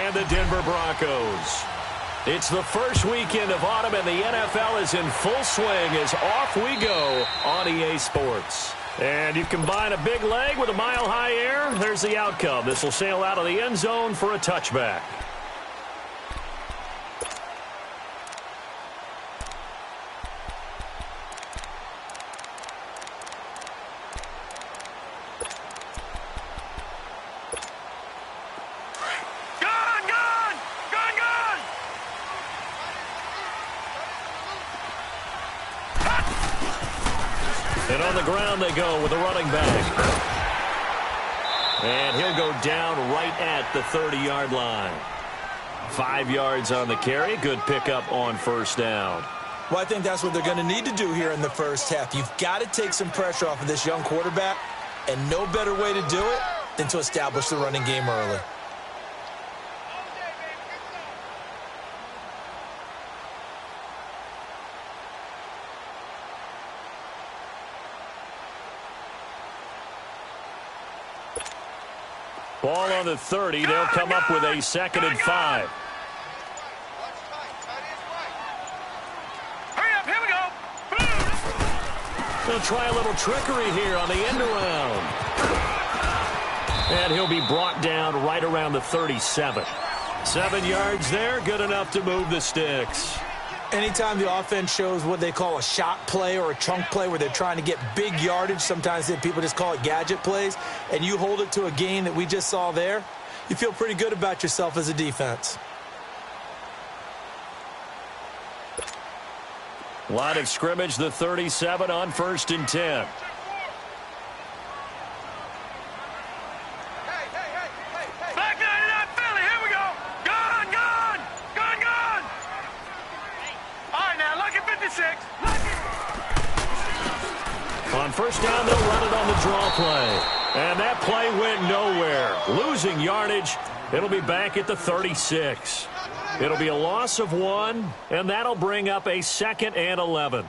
and the Denver Broncos. It's the first weekend of autumn, and the NFL is in full swing as off we go on EA Sports. And you combine a big leg with a mile-high air, there's the outcome. This will sail out of the end zone for a touchback. And on the ground they go with a running back. And he'll go down right at the 30-yard line. 5 yards on the carry. Good pickup on first down. Well, I think that's what they're going to need to do here in the first half. You've got to take some pressure off of this young quarterback, and no better way to do it than to establish the running game early. Ball on the 30. They'll come up with a 2nd and 5. Hurry up, here we go. They'll try a little trickery here on the end around. And he'll be brought down right around the 37. 7 yards there, good enough to move the sticks. Anytime the offense shows what they call a shot play or a chunk play where they're trying to get big yardage, sometimes people just call it gadget plays, and you hold it to a gain that we just saw there, you feel pretty good about yourself as a defense. Line of scrimmage, the 37 on 1st and 10. On first down, they'll run it on the draw play. And that play went nowhere. Losing yardage. It'll be back at the 36. It'll be a loss of 1, and that'll bring up a 2nd and 11.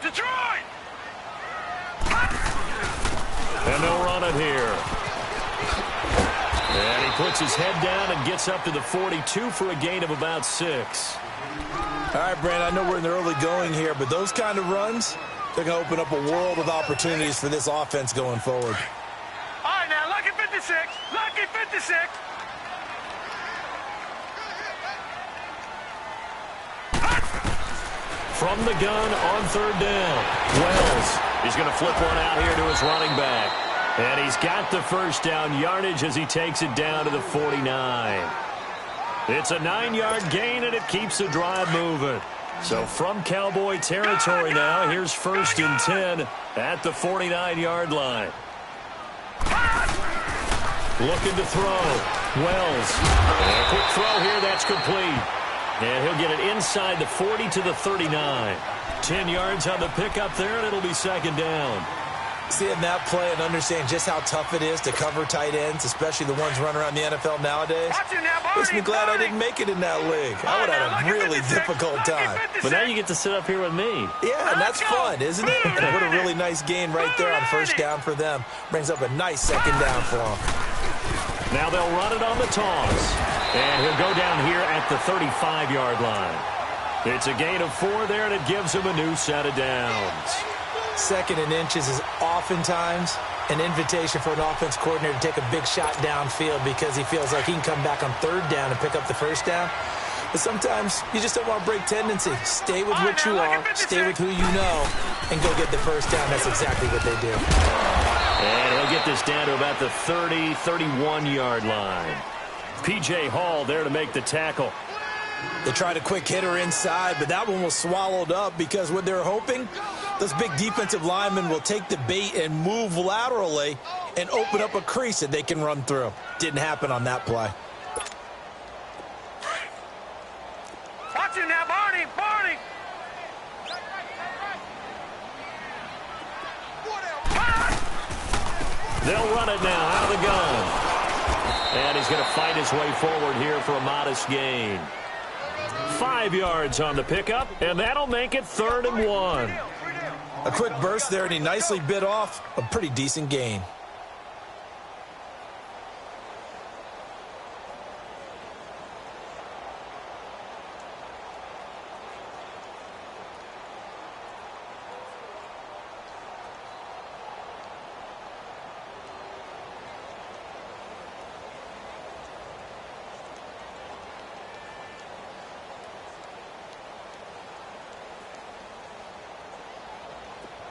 Detroit! And they'll run it here. And he puts his head down and gets up to the 42 for a gain of about 6. All right, Brandon, I know we're in the early going here, but those kind of runs, they're going to open up a world of opportunities for this offense going forward. All right, now, lucky 56. Lucky 56. From the gun on 3rd down. Wells is going to flip one out here to his running back. And he's got the first down yardage as he takes it down to the 49. It's a 9-yard gain, and it keeps the drive moving. So from Cowboy territory now, here's 1st and 10 at the 49-yard line. Looking to throw. Wells. And a quick throw here, that's complete. And he'll get it inside the 40 to the 39. 10 yards on the pickup there, and it'll be 2nd down. Seeing that play and understanding just how tough it is to cover tight ends, especially the ones running around the NFL nowadays, makes me glad I didn't make it in that league. I would have had a really difficult time. But now you get to sit up here with me. Yeah, and that's fun, isn't it? What a really nice gain right there on first down for them. Brings up a nice 2nd down for them. Now they'll run it on the toss. And he'll go down here at the 35-yard line. It's a gain of 4 there, and it gives him a new set of downs. 2nd and inches is oftentimes an invitation for an offense coordinator to take a big shot downfield because he feels like he can come back on 3rd down and pick up the first down. But sometimes you just don't want to break tendency. Stay with what you are, stay with who you know, and go get the first down. That's exactly what they do. And he'll get this down to about the 30, 31-yard line. P.J. Hall there to make the tackle. They tried a quick hitter inside, but that one was swallowed up because what they're hoping, those big defensive linemen will take the bait and move laterally and open up a crease that they can run through. Didn't happen on that play. Watch it now, Barney. They'll run it now out of the gun. And he's going to fight his way forward here for a modest gain. 5 yards on the pickup, and that'll make it 3rd and 1. A quick burst there, and he nicely bit off a pretty decent gain.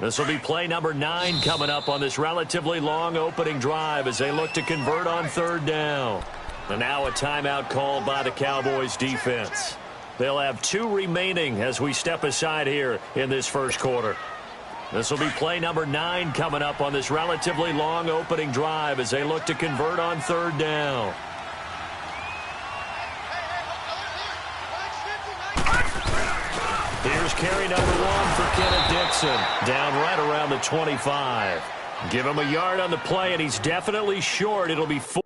This will be play number 9 coming up on this relatively long opening drive as they look to convert on 3rd down. And now a timeout called by the Cowboys defense. They'll have 2 remaining as we step aside here in this first quarter. This will be play number 9 coming up on this relatively long opening drive as they look to convert on 3rd down. Here's carry number 1 for Kenneth Dixon. Down right around the 25. Give him a yard on the play, and he's definitely short. It'll be 4.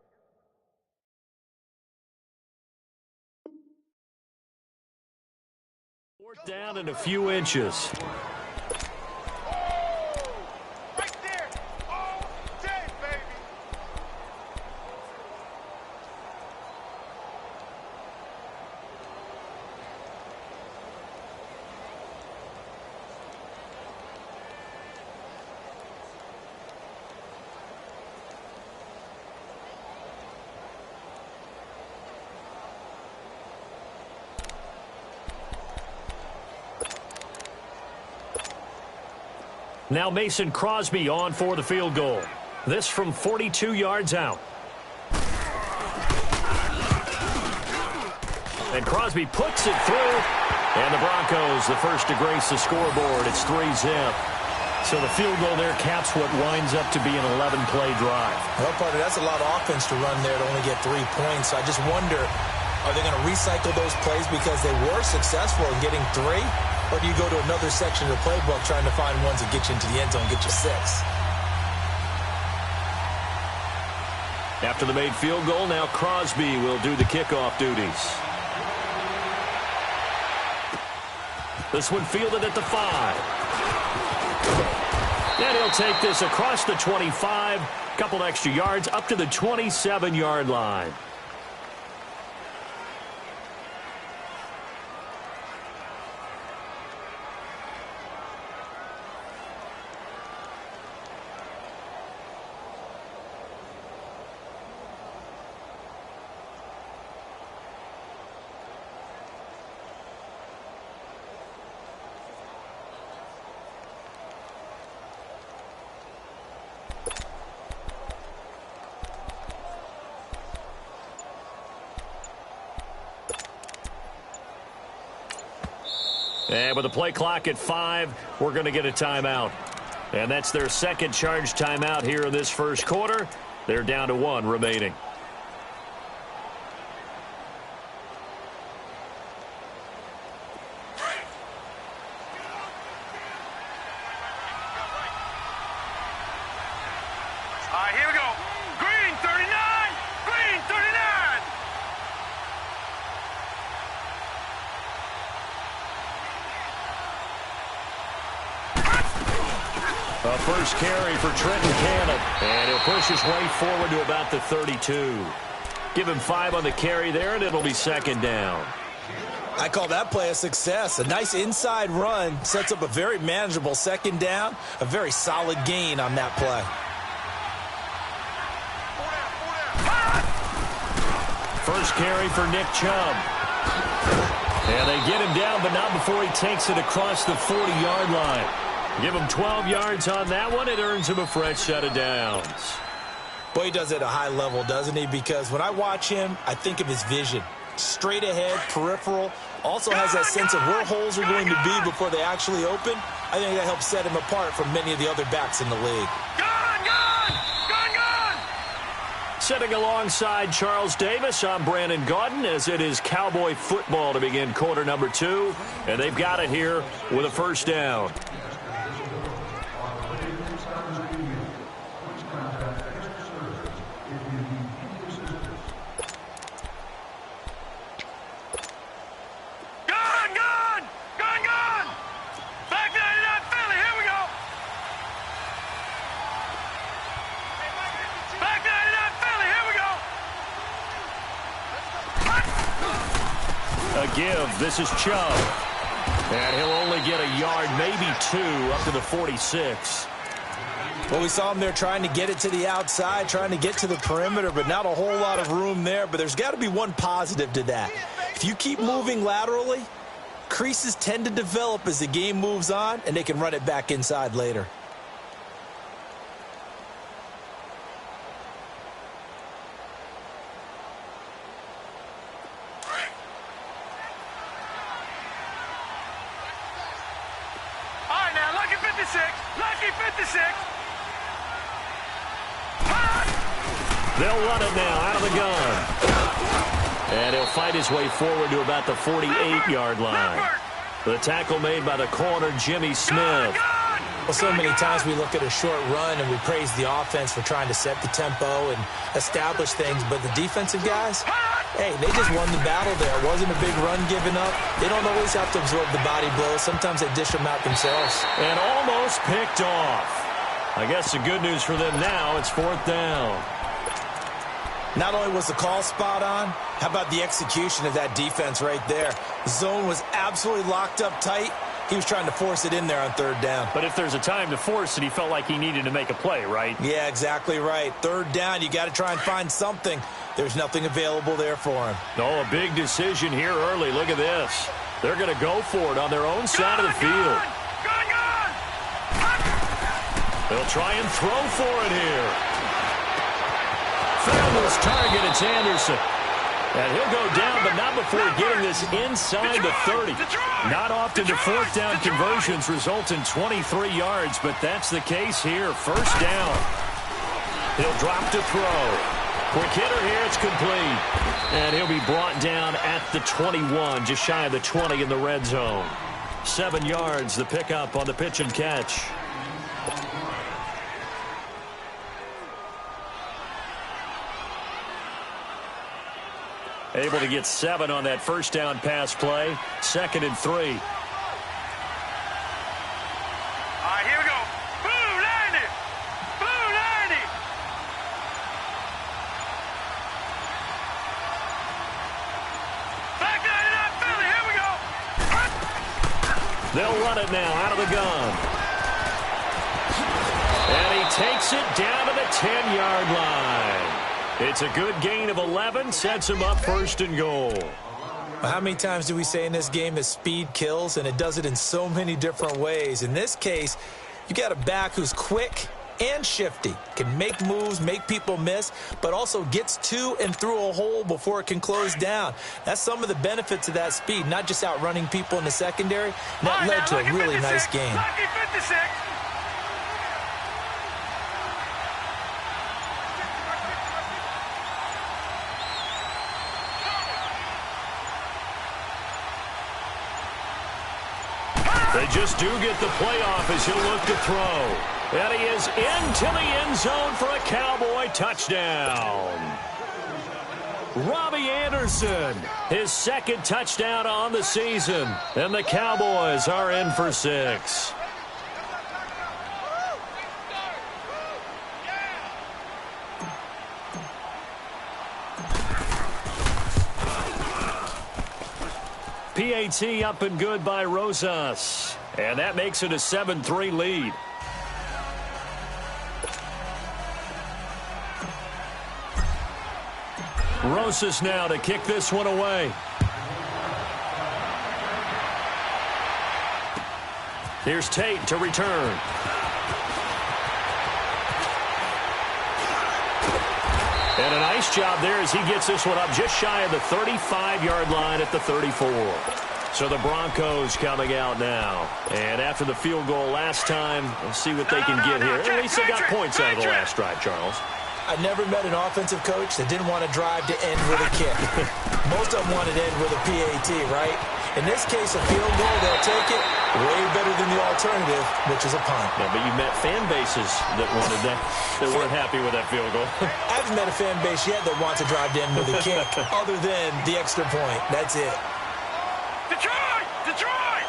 Fourth down and a few inches. Now Mason Crosby on for the field goal. This from 42 yards out. And Crosby puts it through. And the Broncos, the first to grace the scoreboard. It's 3-zip. So the field goal there caps what winds up to be an 11-play drive. Well, partner, that's a lot of offense to run there to only get 3 points. So I just wonder, are they going to recycle those plays because they were successful in getting 3? Or do you go to another section of the playbook trying to find ones that get you into the end zone, get you 6? After the made field goal, now Crosby will do the kickoff duties. This one fielded at the 5. And he'll take this across the 25, couple extra yards up to the 27-yard line. And with the play clock at 5, we're going to get a timeout. And that's their second charge timeout here in this first quarter. They're down to 1 remaining. Here we go. Green 39. Green 39. A first carry for Trenton Cannon. And he'll push his way forward to about the 32. Give him 5 on the carry there, and it'll be 2nd down. I call that play a success. A nice inside run sets up a very manageable 2nd down. A very solid gain on that play. First carry for Nick Chubb. And they get him down, but not before he takes it across the 40-yard line. Give him 12 yards on that one. It earns him a fresh set of downs. Boy, he does it at a high level, doesn't he? Because when I watch him, I think of his vision. Straight ahead, peripheral. Also has that sense of where holes are going to be before they actually open. I think that helps set him apart from many of the other backs in the league. Sitting alongside Charles Davis, I'm Brandon Gaudin, as it is Cowboy football to begin quarter number 2. And they've got it here with a first down. This is Chubb. And he'll only get a yard, maybe 2, up to the 46. Well, we saw him there trying to get it to the outside, trying to get to the perimeter, but not a whole lot of room there. But there's got to be one positive to that. If you keep moving laterally, creases tend to develop as the game moves on, and they can run it back inside later. All right, now, lucky 56. Lucky 56. They'll run it now out of the gun. And he'll fight his way forward to about the 48-yard line. The tackle made by the corner, Jimmy Smith. Well, so many times we look at a short run and we praise the offense for trying to set the tempo and establish things, but the defensive guys, hey, they just won the battle there. It wasn't a big run given up. They don't always have to absorb the body blows. Sometimes they dish them out themselves. And almost picked off. I guess the good news for them now, it's 4th down. Not only was the call spot on, how about the execution of that defense right there? The zone was absolutely locked up tight. He was trying to force it in there on 3rd down. But if there's a time to force it, he felt like he needed to make a play, right? Yeah, exactly right. 3rd down, you got to try and find something. There's nothing available there for him. No, a big decision here early. Look at this. They're going to go for it on their own side of the field. They'll try and throw for it here. Found his target, it's Anderson. And he'll go down, but not before getting this inside the 30. Not often do 4th down conversions result in 23 yards, but that's the case here. 1st down. He'll drop to throw. Quick hitter here, it's complete. And he'll be brought down at the 21, just shy of the 20 in the red zone. 7 yards, the pickup on the pitch and catch. Able to get 7 on that 1st down pass play. 2nd and 3. All right, here we go. Blue 90. Blue 90. Back 99 Philly. Here we go. They'll run it now out of the gun. And he takes it down to the 10-yard line. It's a good gain of 11, sets him up 1st and goal. Well, how many times do we say in this game that speed kills, and it does it in so many different ways? In this case, you got a back who's quick and shifty, can make moves, make people miss, but also gets to and through a hole before it can close down. That's some of the benefits of that speed, not just outrunning people in the secondary. And that led to a really nice game. Lucky 56. They just do get the playoff as he'll look to throw. And he is into the end zone for a Cowboy touchdown. Robbie Anderson, his 2nd touchdown on the season. And the Cowboys are in for 6. PAT up and good by Rosas. And that makes it a 7-3 lead. Rosas now to kick this one away. Here's Tate to return. And a nice job there as he gets this one up just shy of the 35-yard line at the 34. So the Broncos coming out now. And after the field goal last time, we'll see what they can get here. At least they got points out of the last drive, Charles. I never met an offensive coach that didn't want to drive to end with a kick. Most of them wanted to end with a PAT, right? In this case, a field goal, they'll take it. Way better than the alternative, which is a punt. Yeah, but you met fan bases that wanted that, that weren't happy with that field goal. I haven't met a fan base yet that wants to drive to end with a kick, other than the extra point. That's it. Detroit! Detroit!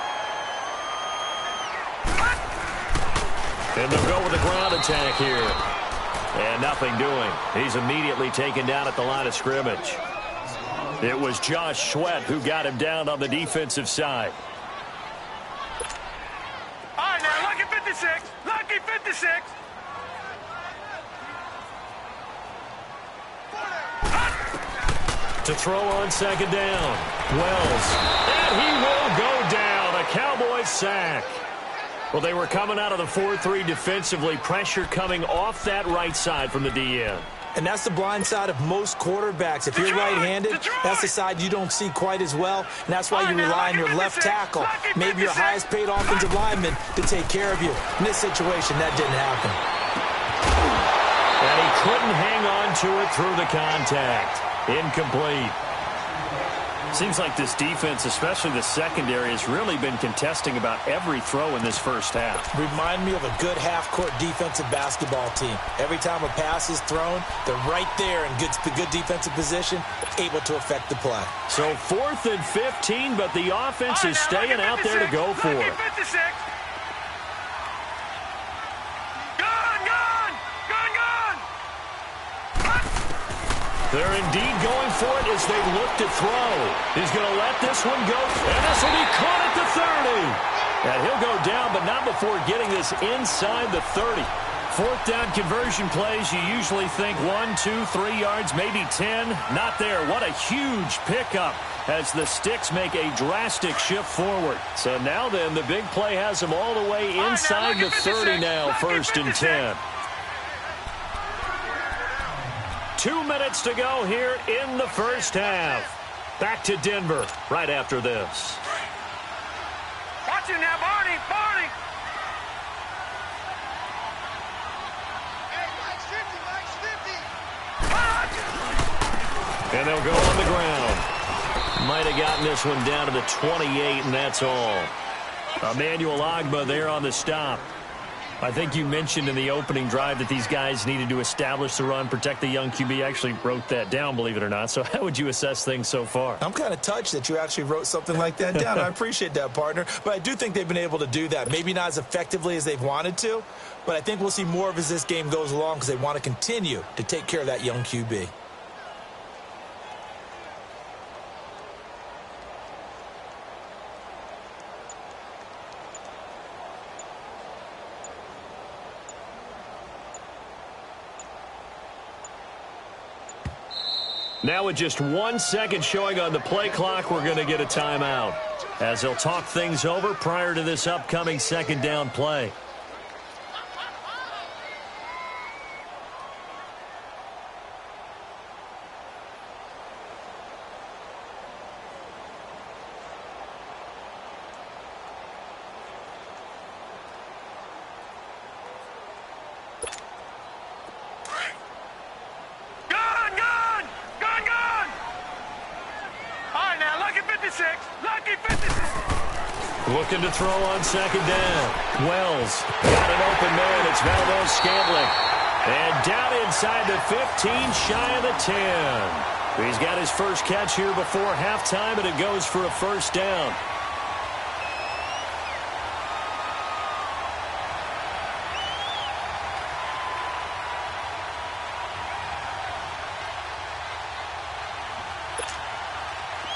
And they'll go with the ground attack here. And nothing doing. He's immediately taken down at the line of scrimmage. It was Josh Sweat who got him down on the defensive side. All right, now, lucky 56. Lucky 56. To throw on second down. Wells. And he will go down. A Cowboys sack. Well, they were coming out of the 4-3 defensively. Pressure coming off that right side from the DN. And that's the blind side of most quarterbacks. If you're right-handed, that's the side you don't see quite as well. And that's why you rely on your left tackle, maybe your highest-paid offensive lineman, to take care of you. In this situation, that didn't happen. And he couldn't hang on to it through the contact. Incomplete. Seems like this defense, especially the secondary, has really been contesting about every throw in this first half. Remind me of a good half-court defensive basketball team. Every time a pass is thrown, they're right there in good defensive position, able to affect the play. So 4th and 15, but the offense is staying out there to go for it. They're indeed going for it as they look to throw. He's going to let this one go, and this will be caught at the 30. And he'll go down, but not before getting this inside the 30. 4th down conversion plays, you usually think 1, 2, 3 yards, maybe 10. Not there. What a huge pickup as the Sticks make a drastic shift forward. So now then, the big play has them all the way inside the 30 now, 1st and 10. 2 minutes to go here in the first half. Back to Denver right after this. Watch it now, Barney. Barney. And they'll go on the ground. Might have gotten this one down to the 28, and that's all. Emmanuel Ogbah there on the stop. I think you mentioned in the opening drive that these guys needed to establish the run, protect the young QB. I actually wrote that down, believe it or not. So how would you assess things so far? I'm kind of touched that you actually wrote something like that down. I appreciate that, partner. But I do think they've been able to do that. Maybe not as effectively as they've wanted to, but I think we'll see more of as this game goes along because they want to continue to take care of that young QB. Now with just 1 second showing on the play clock, we're going to get a timeout as they'll talk things over prior to this upcoming 2nd down play. Looking to throw on 2nd down. Wells got an open man. It's Valdez-Scantling. And down inside the 15, shy of the 10. He's got his first catch here before halftime, and it goes for a 1st down.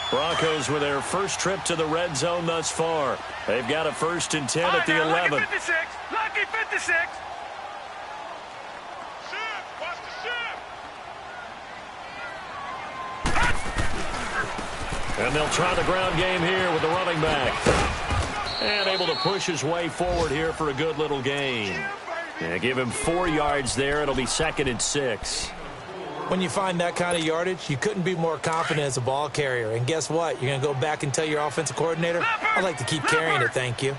Broncos with their first trip to the red zone thus far. They've got a 1st and 10 at the 11. Lucky 56. Lucky 56. Watch the and they'll try the ground game here with the running back. And able to push his way forward here for a good little gain. Yeah, give him 4 yards there. It'll be 2nd and 6. When you find that kind of yardage, you couldn't be more confident as a ball carrier. And guess what? You're going to go back and tell your offensive coordinator, I'd like to keep carrying it, thank you.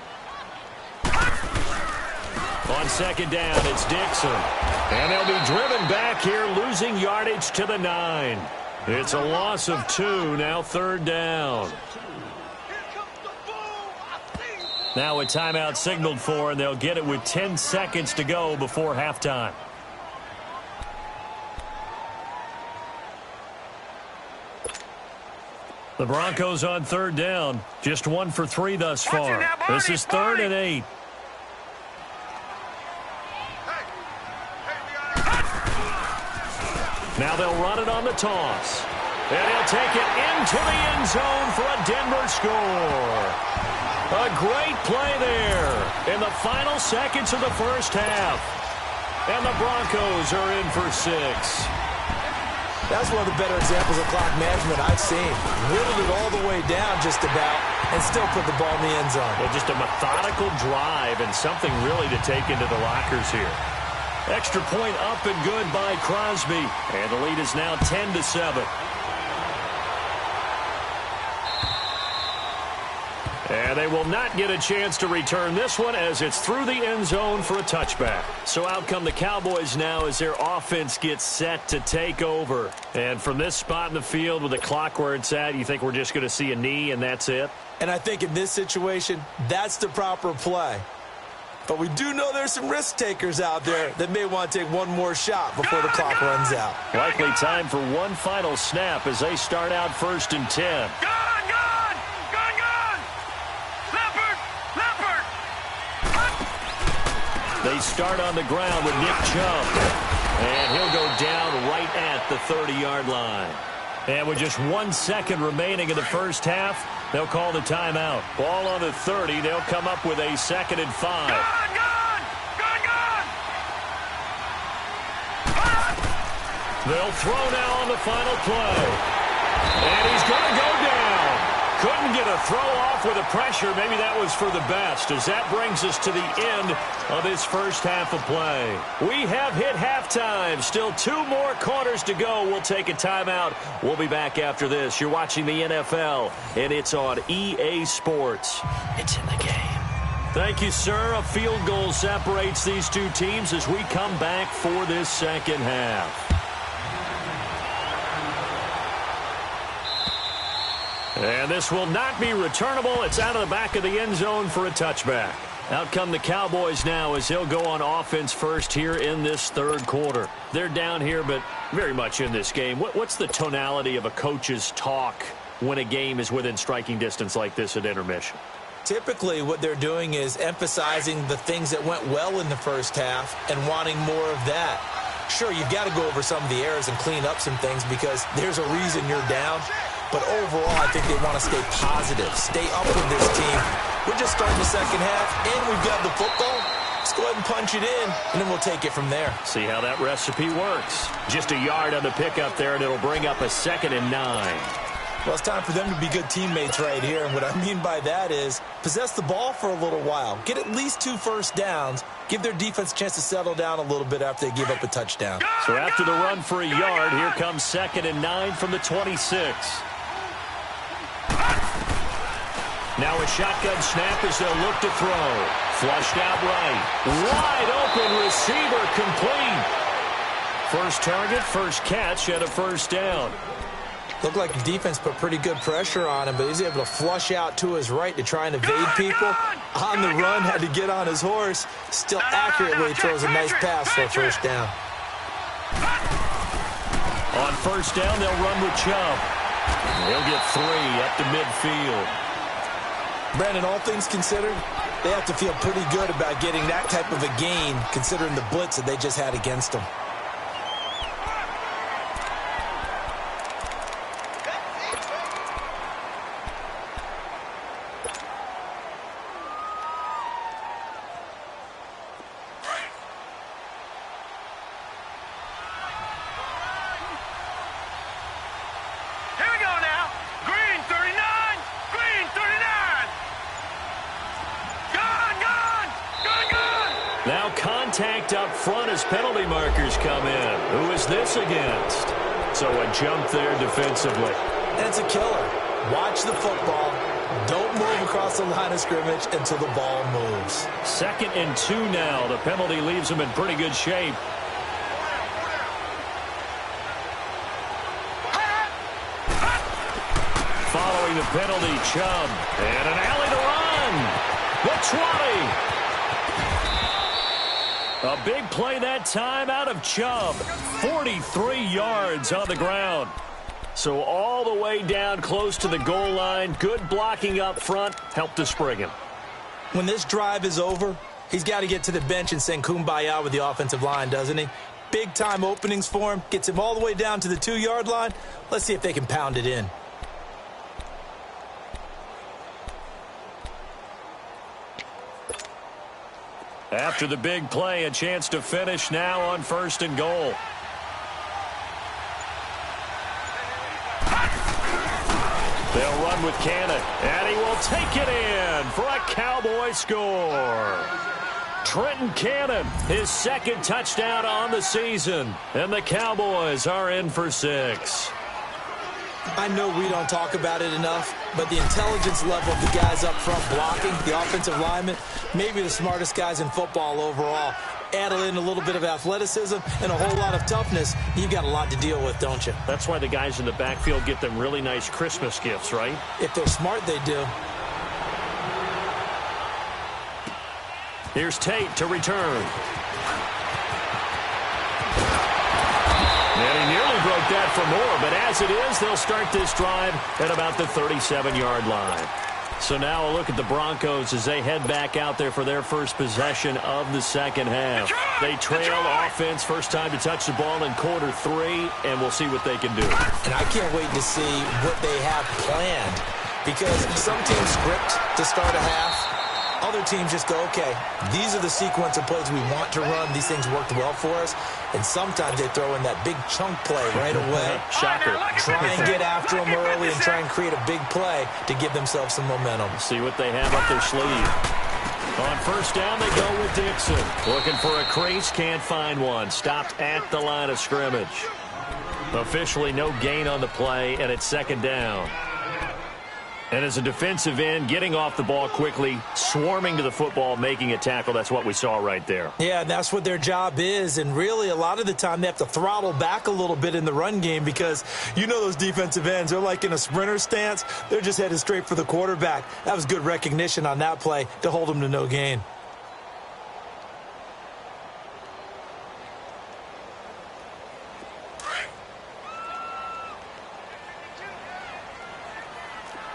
On 2nd down, it's Dixon. And they'll be driven back here, losing yardage to the 9. It's a loss of 2, now 3rd down. Now a timeout signaled for, and they'll get it with 10 seconds to go before halftime. The Broncos on 3rd down. Just 1 for 3 thus far. This is 3rd and 8. Now they'll run it on the toss. And he'll take it into the end zone for a Denver score. A great play there in the final seconds of the first half. And the Broncos are in for 6. That's one of the better examples of clock management I've seen. Whittled it all the way down just about and still put the ball in the end zone. Well, just a methodical drive and something really to take into the lockers here. Extra point up and good by Crosby. And the lead is now 10-7. And they will not get a chance to return this one as it's through the end zone for a touchback. So out come the Cowboys now as their offense gets set to take over. And from this spot in the field with the clock where it's at, you think we're just going to see a knee and that's it? And I think in this situation, that's the proper play. But we do know there's some risk takers out there that may want to take one more shot before the clock runs out. Likely time for one final snap as they start out 1st and 10. They start on the ground with Nick Chubb. And he'll go down right at the 30-yard line. And with just 1 second remaining in the first half, they'll call the timeout. Ball on the 30. They'll come up with a 2nd and 5. They'll throw now on the final play. And he's going to go down. Couldn't get a throw off with the pressure. Maybe that was for the best, as that brings us to the end of this first half of play. We have hit halftime. Still 2 more quarters to go. We'll take a timeout. We'll be back after this. You're watching the NFL, and it's on EA Sports. It's in the game. Thank you, sir. A field goal separates these two teams as we come back for this second half. And this will not be returnable. It's out of the back of the end zone for a touchback. Out come the Cowboys now as they'll go on offense first here in this third quarter. They're down here, but very much in this game. What's the tonality of a coach's talk when a game is within striking distance like this at intermission? Typically, what they're doing is emphasizing the things that went well in the first half and wanting more of that. Sure, you've got to go over some of the errors and clean up some things because there's a reason you're down. But overall, I think they want to stay positive, stay up with this team. We're just starting the second half, and we've got the football. Let's go ahead and punch it in, and then we'll take it from there. See how that recipe works. Just a yard on the pickup there, and it'll bring up a 2nd and 9. Well, it's time for them to be good teammates right here, and what I mean by that is possess the ball for a little while, get at least 2 first downs, give their defense a chance to settle down a little bit after they give up a touchdown. So after the run for a yard, here comes 2nd and 9 from the 26. Now a shotgun snap as they'll look to throw. Flushed out right. Wide open receiver complete. First target, first catch, and a first down. Looked like the defense put pretty good pressure on him, but he's able to flush out to his right to try and evade people. On the run, had to get on his horse. Still accurately throws a nice pass for a first down. On first down, they'll run with Chubb. He'll get 3 up to midfield. Brandon, all things considered, they have to feel pretty good about getting that type of a gain considering the blitz that they just had against them. Contact up front as penalty markers come in. Who is this against? So a jump there defensively. And it's a killer. Watch the football. Don't move across the line of scrimmage until the ball moves. 2nd and 2 now. The penalty leaves them in pretty good shape. Following the penalty, Chubb. And an alley to run. The 20. A big play that time out of Chubb. 43 yards on the ground. So all the way down close to the goal line. Good blocking up front. Helped to spring him. When this drive is over, he's got to get to the bench and sing kumbaya with the offensive line, doesn't he? Big-time openings for him. Gets him all the way down to the 2-yard line. Let's see if they can pound it in. After the big play, a chance to finish now on 1st and goal. They'll run with Cannon, and he will take it in for a Cowboy score. Trenton Cannon, his 2nd touchdown on the season, and the Cowboys are in for 6. I know we don't talk about it enough, but the intelligence level of the guys up front blocking, the offensive linemen, maybe the smartest guys in football overall. Add in a little bit of athleticism and a whole lot of toughness, you've got a lot to deal with, don't you? That's why the guys in the backfield get them really nice Christmas gifts, right? If they're smart, they do. Here's Tate to return. And he nearly broke that for more, but as it is, they'll start this drive at about the 37-yard line. So now a look at the Broncos as they head back out there for their first possession of the second half. They trail offense, first time to touch the ball in quarter 3, and we'll see what they can do. And I can't wait to see what they have planned, because some teams script to start a half. Other teams just go, okay, these are the sequence of plays we want to run. These things worked well for us. And sometimes they throw in that big chunk play right away. Shocker. Try and get after them early and try and create a big play to give themselves some momentum. See what they have up their sleeve. On 1st down, they go with Dixon. Looking for a crease, can't find one. Stopped at the line of scrimmage. Officially no gain on the play, and it's 2nd down. And as a defensive end, getting off the ball quickly, swarming to the football, making a tackle, that's what we saw right there. Yeah, that's what their job is. And really, a lot of the time, they have to throttle back a little bit in the run game because you know those defensive ends, they're like in a sprinter stance. They're just headed straight for the quarterback. That was good recognition on that play to hold them to no gain.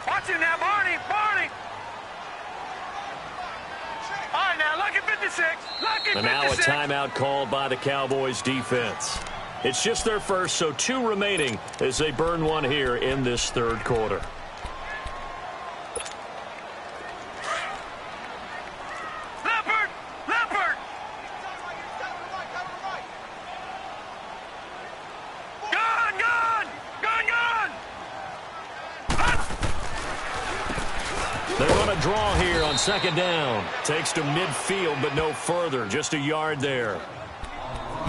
Watch it now, Barney. All right, now, lucky 56. Lucky 56. And now a timeout called by the Cowboys defense. It's just their first, so 2 remaining as they burn one here in this 3rd quarter. Leopard. Gun. They're going to draw here on 2nd down. Takes to midfield, but no further. Just a yard there.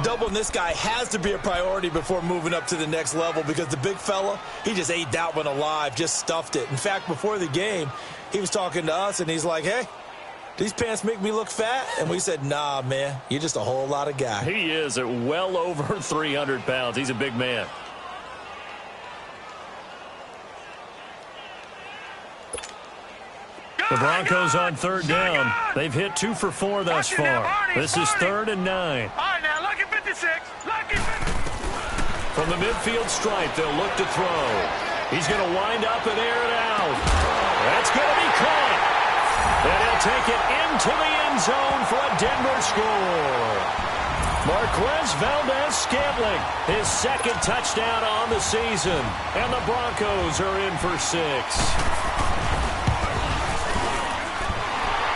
Doubling this guy has to be a priority before moving up to the next level because the big fella, he just ate that one alive, just stuffed it. In fact, before the game, he was talking to us, and he's like, hey, these pants make me look fat? And we said, nah, man, you're just a whole lot of guy. He is at well over 300 pounds. He's a big man. The Broncos on 3rd down. They've hit 2 for 4 thus far. This is 3rd and 9. All right, now, lucky 56. Lucky 56. From the midfield stripe, they'll look to throw. He's going to wind up and air it out. That's going to be caught. And he'll take it into the end zone for a Denver score. Marquez Valdez-Scantling, his 2nd touchdown on the season. And the Broncos are in for 6.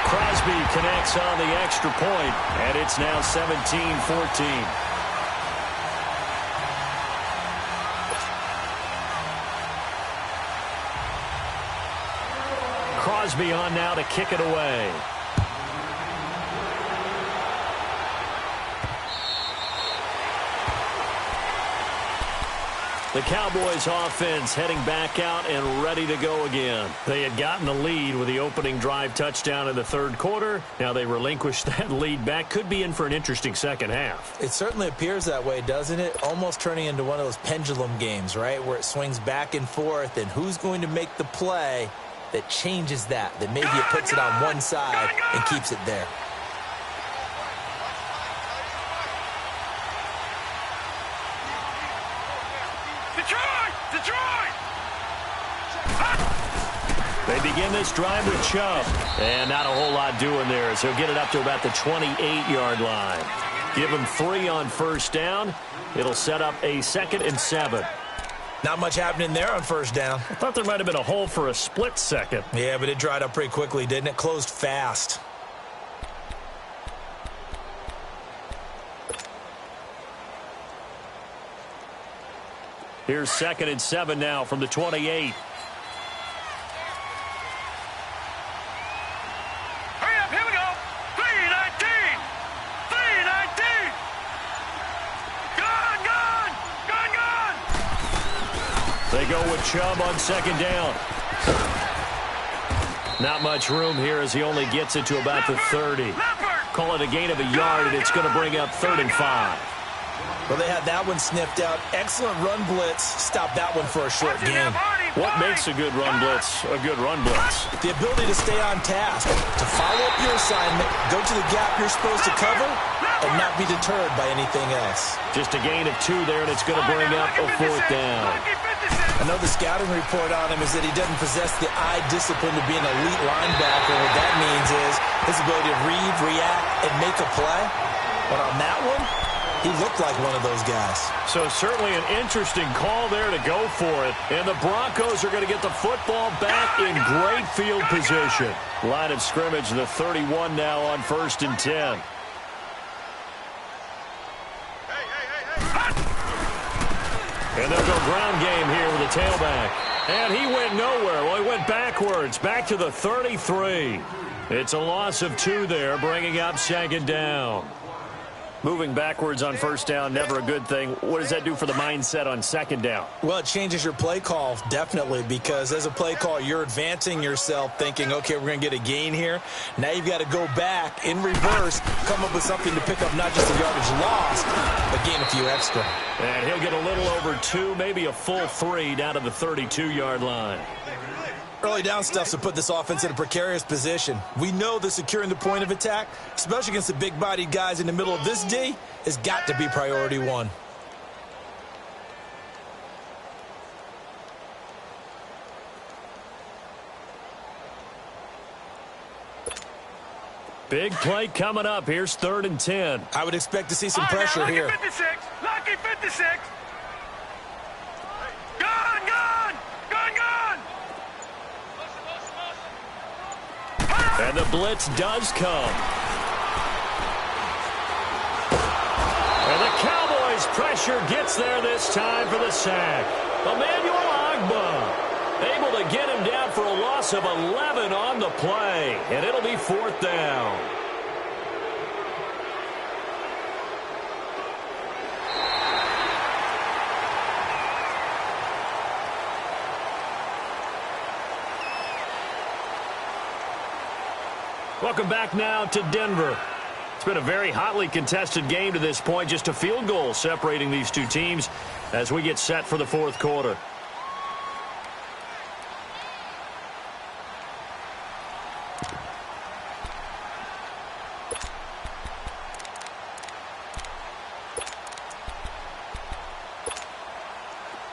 Crosby connects on the extra point, and it's now 17-14. Crosby on now to kick it away. The Cowboys offense heading back out and ready to go again. They had gotten the lead with the opening drive touchdown in the 3rd quarter. Now they relinquished that lead back. Could be in for an interesting second half. It certainly appears that way, doesn't it? Almost turning into one of those pendulum games, right? Where it swings back and forth, and who's going to make the play that changes that maybe it puts it on one side and keeps it there. Detroit! They begin this drive with Chubb. And not a whole lot doing there as he'll get it up to about the 28-yard line. Give him 3 on first down. It'll set up a 2nd and 7. Not much happening there on first down. I thought there might have been a hole for a split second. Yeah, but it dried up pretty quickly, didn't it? Closed fast. Here's 2nd and 7 now from the 28. Hurry up, here we go. 319. 319. Gone, gone. Gone, gone. They go with Chubb on 2nd down. Not much room here as he only gets it to about the 30. Call it a gain of a yard, and it's going to bring up 3rd and 5. Well, they had that one sniffed out. Excellent run blitz. Stop that one for a short gain. What makes a good run blitz a good run blitz? The ability to stay on task, to follow up your assignment, go to the gap you're supposed to cover, and not be deterred by anything else. Just a gain of 2 there, and it's going to bring up a 4th down. I know the scouting report on him is that he doesn't possess the eye discipline to be an elite linebacker. What that means is his ability to read, react, and make a play. But on that one, he looked like one of those guys. So certainly an interesting call there to go for it. And the Broncos are going to get the football back in great field position. Line of scrimmage, the 31 now on 1st and 10. And they'll go ground game here with the tailback. And he went nowhere. Well, he went backwards, back to the 33. It's a loss of 2 there, bringing up 2nd down. Moving backwards on first down, never a good thing. What does that do for the mindset on 2nd down? Well, it changes your play call, definitely, because as a play call, you're advancing yourself thinking, okay, we're going to get a gain here. Now you've got to go back in reverse, come up with something to pick up not just a yardage lost, but gain a few extra. And he'll get a little over 2, maybe a full 3 down to the 32-yard line. Early down stuff to put this offense in a precarious position. We know that securing the point of attack, especially against the big-bodied guys in the middle of this D, has got to be priority 1. Big play coming up. Here's 3rd and 10. I would expect to see some pressure here. Lucky 56. Lucky 56. Gone, gone. Gone, gone. And the blitz does come. And the Cowboys' pressure gets there this time for the sack. Emmanuel Ogbah able to get him down for a loss of 11 on the play. And it'll be 4th down. Welcome back now to Denver. It's been a very hotly contested game to this point. Just a field goal separating these two teams as we get set for the 4th quarter.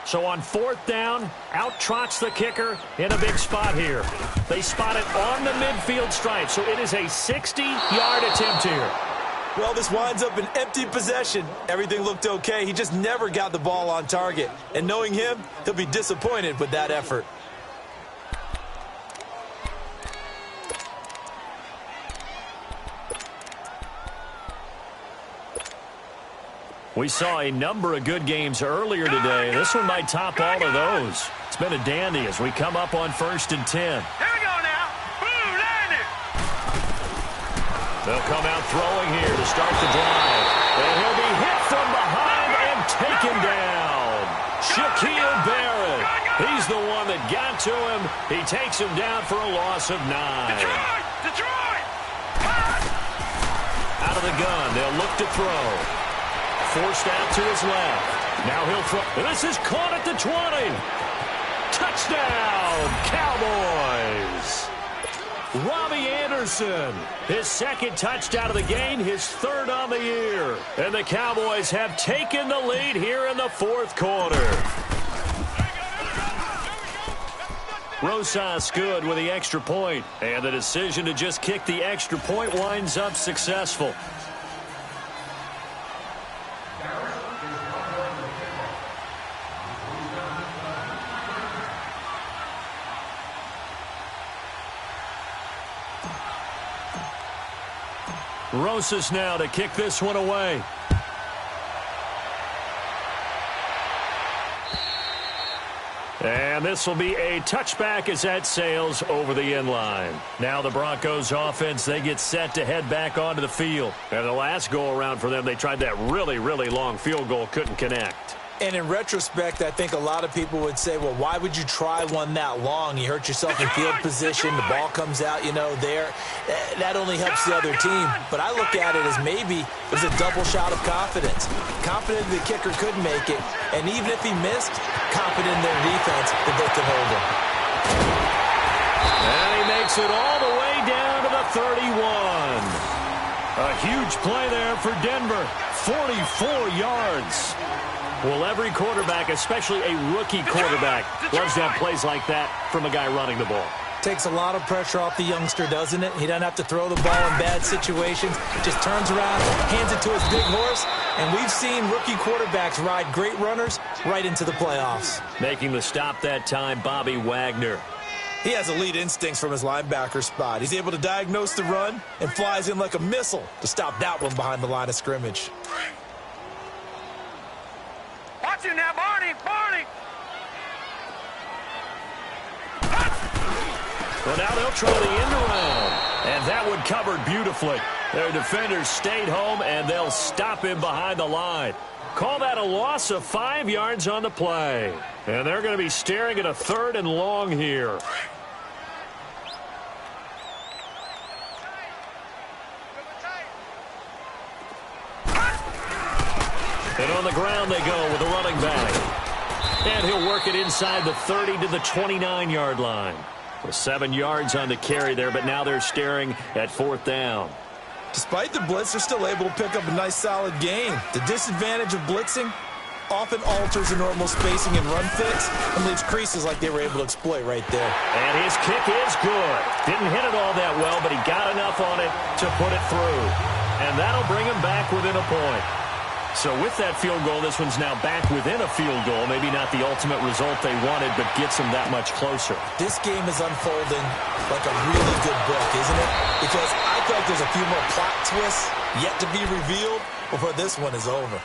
So on 4th down, out trots the kicker in a big spot here. They spot it on the midfield stripe, so it is a 60-yard attempt here. Well, this winds up an empty possession. Everything looked okay. He just never got the ball on target. And knowing him, he'll be disappointed with that effort. We saw a number of good games earlier today. This one might top all of those. It's been a dandy as we come up on 1st and 10. Here we go now. Boom, landed. They'll come out throwing here to start the drive. And he'll be hit from behind and taken down. Shaquille Barrett. He's the one that got to him. He takes him down for a loss of 9. Detroit! Out of the gun, they'll look to throw. Forced out to his left. Now he'll throw. And this is caught at the 20. Touchdown, Cowboys. Robbie Anderson, his 2nd touchdown of the game, his 3rd on the year. And the Cowboys have taken the lead here in the 4th quarter. Rosas good with the extra point. And the decision to just kick the extra point winds up successful. Rosas now to kick this one away. And this will be a touchback as that sails over the end line. Now the Broncos offense, they get set to head back onto the field. And the last go-around for them, they tried that really, really long field goal, couldn't connect. And in retrospect, I think a lot of people would say, well, why would you try one that long? You hurt yourself in field position. The ball comes out, there. That only helps the other team. But I look at it as maybe it was a double shot of confidence. Confident the kicker could make it. And even if he missed, confident in their defense that they could hold him. And he makes it all the way down to the 31. A huge play there for Denver. 44 yards. Well, every quarterback, especially a rookie quarterback, loves to have plays like that from a guy running the ball. Takes a lot of pressure off the youngster, doesn't it? He doesn't have to throw the ball in bad situations. Just turns around, hands it to his big horse. And we've seen rookie quarterbacks ride great runners right into the playoffs. Making the stop that time, Bobby Wagner. He has elite instincts from his linebacker spot. He's able to diagnose the run and flies in like a missile to stop that one behind the line of scrimmage. Watch him now, Barney! Well, now they'll try the end around. And that one covered beautifully. Their defenders stayed home, and they'll stop him behind the line. Call that a loss of 5 yards on the play. And they're going to be staring at a 3rd and long here. And on the ground they go with a running back. And he'll work it inside the 30 to the 29-yard line. With 7 yards on the carry there, but now they're staring at 4th down. Despite the blitz, they're still able to pick up a nice, solid gain. The disadvantage of blitzing often alters the normal spacing and run fits and leaves creases like they were able to exploit right there. And his kick is good. Didn't hit it all that well, but he got enough on it to put it through. And that'll bring him back within a point. So with that field goal, this one's now back within a field goal. Maybe not the ultimate result they wanted, but gets them that much closer. This game is unfolding like a really good book, isn't it? Because I feel like there's a few more plot twists yet to be revealed before this one is over.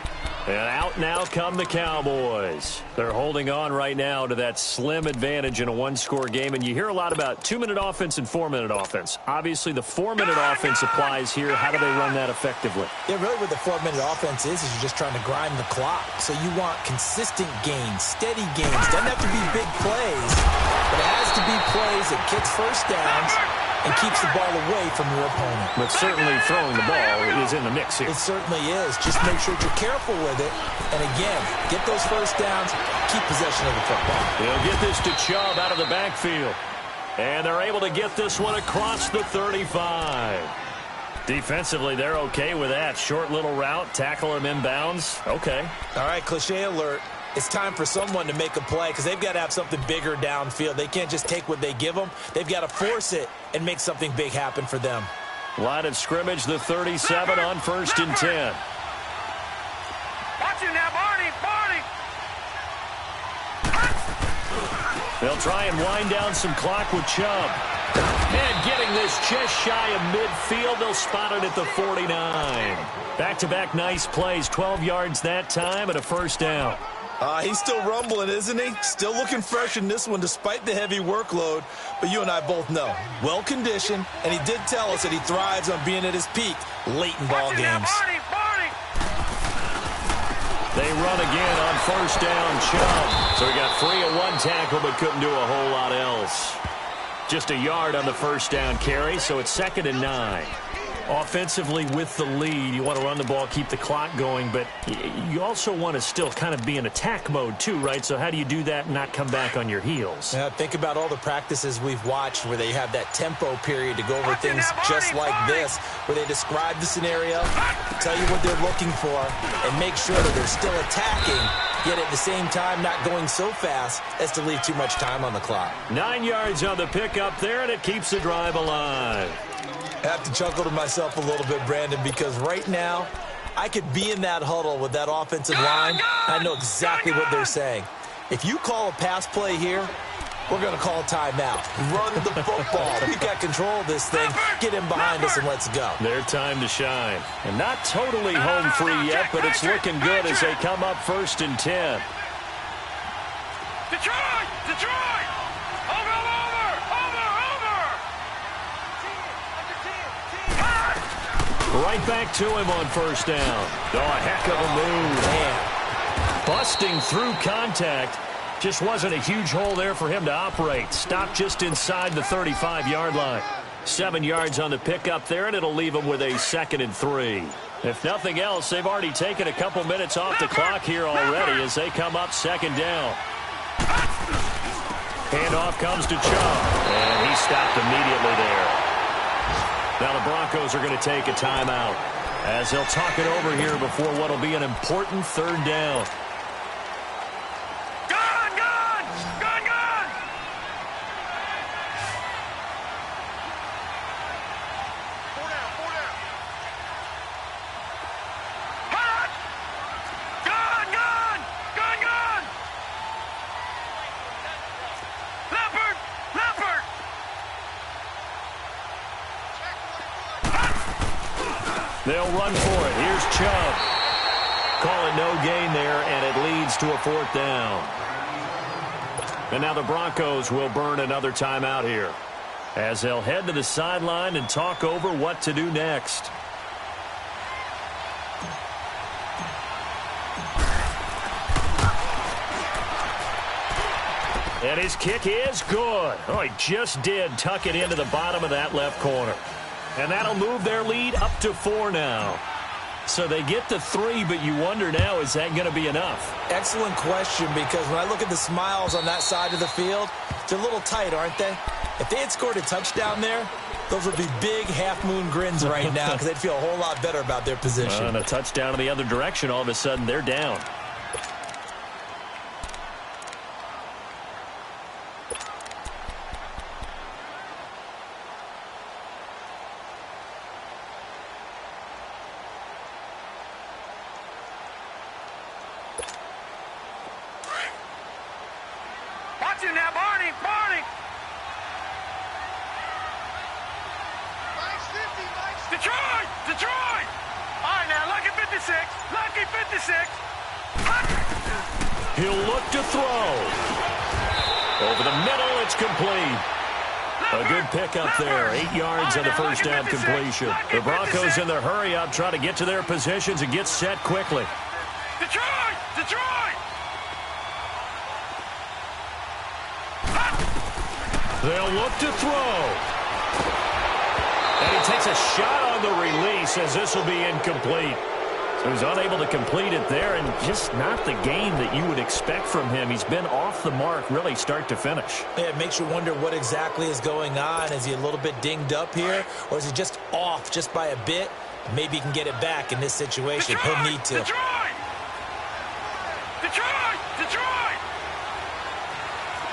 And out now come the Cowboys. They're holding on right now to that slim advantage in a one-score game. And you hear a lot about 2-minute offense and 4-minute offense. Obviously, the 4-minute offense applies here. How do they run that effectively? Yeah, really what the 4-minute offense is you're just trying to grind the clock. So you want consistent gains, steady gains. Doesn't have to be big plays, but it has to be plays that gets first downs and keeps the ball away from your opponent. But certainly throwing the ball is in the mix here. It certainly is. Just make sure that you're careful with it. And again, get those first downs, keep possession of the football. They'll get this to Chubb out of the backfield. And they're able to get this one across the 35. Defensively, they're okay with that. Short little route, tackle him inbounds. Okay. All right, cliche alert. It's time for someone to make a play because they've got to have something bigger downfield. They can't just take what they give them. They've got to force it and make something big happen for them. Line of scrimmage, the 37 on 1st and 10. Watch him now, Barney! They'll try and wind down some clock with Chubb. And getting this just shy of midfield, they'll spot it at the 49. Back-to-back nice plays, 12 yards that time and a first down. He's still rumbling, isn't he? Still looking fresh in this one despite the heavy workload. But you and I both know, well-conditioned, and he did tell us that he thrives on being at his peak late in ball games. They run again on first down, Chubb. So he got free of one tackle but couldn't do a whole lot else. Just a yard on the first down carry, so it's 2nd and 9. Offensively with the lead, you want to run the ball, keep the clock going, but you also want to still kind of be in attack mode too, right? So how do you do that and not come back on your heels? Yeah, think about all the practices we've watched where they have that tempo period to go over things just like this, where they describe the scenario, tell you what they're looking for, and make sure that they're still attacking, yet at the same time not going so fast as to leave too much time on the clock. 9 yards on the pickup there, and it keeps the drive alive. I have to chuckle to myself a little bit, Brandon, because right now I could be in that huddle with that offensive line. I know exactly what they're saying. If you call a pass play here, We're going to call timeout. Run the football. We got control of this thing. Get him behind us and let's go. Their time to shine. And not totally home free yet, but it's looking good as they come up 1st and 10. Detroit! Detroit! Over! Right back to him on 1st down. Oh, a heck of a move. Man. Busting through contact. Just wasn't a huge hole there for him to operate. Stopped just inside the 35-yard line. 7 yards on the pickup there, and it'll leave him with a 2nd and 3. If nothing else, they've already taken a couple minutes off the clock here already as they come up 2nd down. Handoff comes to Chubb, and he stopped immediately there. Now the Broncos are going to take a timeout as they'll talk it over here before what will be an important 3rd down. They'll run for it. Here's Chubb. Call it no gain there, and it leads to a 4th down. And now the Broncos will burn another timeout here as they'll head to the sideline and talk over what to do next. And his kick is good. Oh, he just did tuck it into the bottom of that left corner. And that'll move their lead up to 4 now. So they get to 3, but you wonder now, is that going to be enough? Excellent question, because when I look at the smiles on that side of the field, they're a little tight, aren't they? If they had scored a touchdown there, those would be big half-moon grins right now because they'd feel a whole lot better about their position. And a touchdown in the other direction, all of a sudden they're down. He'll look to throw. Over the middle, it's complete. A good pickup there. 8 yards on the 1st down completion. The Broncos in their hurry-up trying to get to their positions and get set quickly. Detroit! Detroit! They'll look to throw. And he takes a shot on the release as this will be incomplete. So he's unable to complete it there, and just not the game that you would expect from him. He's been off the mark really start to finish. Yeah, it makes you wonder what exactly is going on. Is he a little bit dinged up here, or is he just off just by a bit? Maybe he can get it back in this situation. Detroit! He'll need to. Detroit! Detroit! Detroit!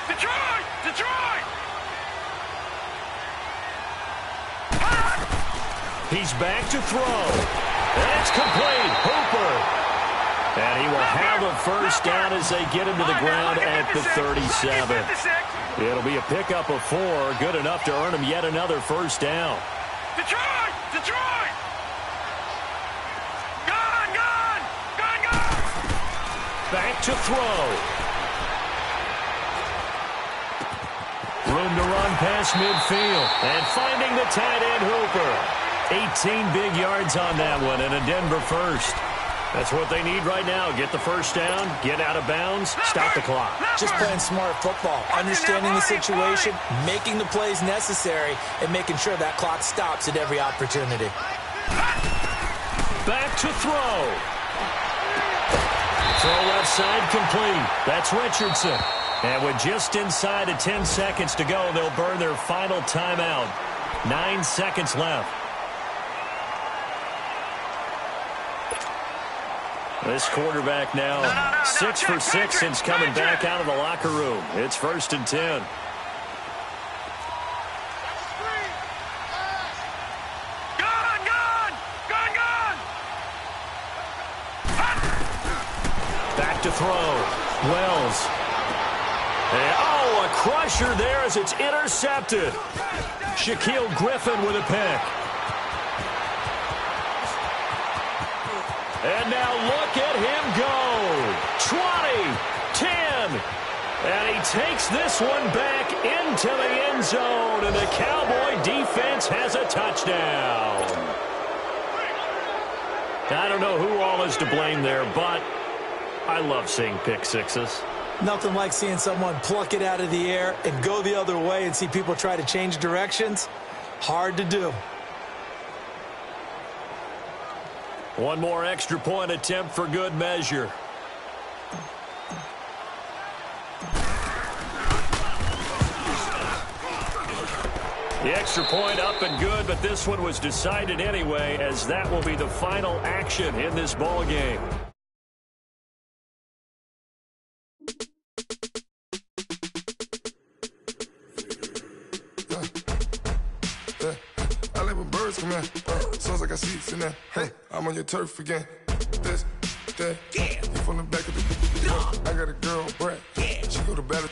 Detroit! Detroit! He's back to throw. And it's complete. Hooper. And he will have a 1st down as they get him to the ground at the 37. It'll be a pickup of 4. Good enough to earn him yet another 1st down. Detroit! Detroit! Gone! Gone! Gone! Gone! Back to throw. Room to run past midfield. And finding the tight end, Hooper. 18 big yards on that one, and a Denver 1st. That's what they need right now. Get the 1st down, get out of bounds, stop the clock. Just playing smart football, understanding the situation, making the plays necessary, and making sure that clock stops at every opportunity. Back to throw. Throw left side complete. That's Richardson. And with just inside of 10 seconds to go, they'll burn their final timeout. 9 seconds left. This quarterback now 6 for 6 since coming back out of the locker room. It's 1st and 10. Gone! Gone! Gone! Gone! Back to throw. Wells. And, oh, a crusher there as it's intercepted. Shaquille Griffin with a pick. And now look at him go. 20, 10. And he takes this one back into the end zone. And the Cowboy defense has a touchdown. I don't know who all is to blame there, but I love seeing pick sixes. Nothing like seeing someone pluck it out of the air and go the other way and see people try to change directions. Hard to do. One more extra point attempt for good measure. The extra point up and good, but this one was decided anyway, as that will be the final action in this ball game. I like when birds come in. Sounds like I see it in there. Hey, I'm on your turf again. This, that, yeah. You from the back of the I got a girl, Brett. Yeah. She go to battle.